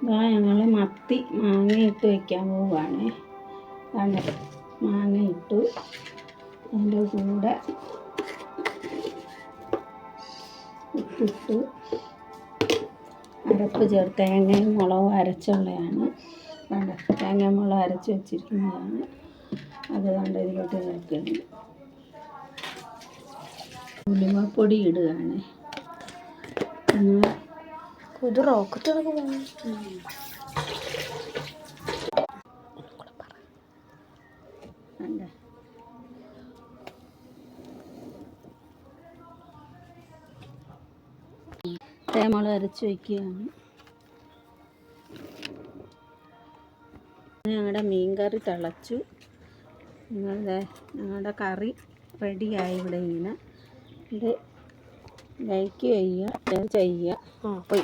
ഇതാ ഞങ്ങൾ മത്തി മാങ്ങ ഇട്ട് വയ്ക്കാൻ പോവുകയാണ്. കണ്ടോ, മാങ്ങ ഇട്ടു, അതിൻ്റെ കൂടെ ഉപ്പിട്ടു, അരപ്പ് ചേർത്ത് തേങ്ങയും മുളകും അരച്ചുള്ളതാണ്. കണ്ടോ, തേങ്ങയും മുളകും അരച്ച് വെച്ചിരിക്കുന്നതാണ്. അത് കണ്ട് ഇതിലോട്ട് ചേർക്കുകയാണ്. ഉലുവപ്പൊടി ഇടുകയാണ്. ഇത് റോക്കറ്റ് തേങ്ങ അരച്ച് വയ്ക്കുകയാണ്. ഞങ്ങളുടെ മീൻ കറി തിളച്ചു. ഞങ്ങളുടെ കറി റെഡിയായി. ഇവിടെ ഇങ്ങനെ ഇത് ലൈക്ക് ചെയ്യുക, ഷെയർ ചെയ്യുക. പോയി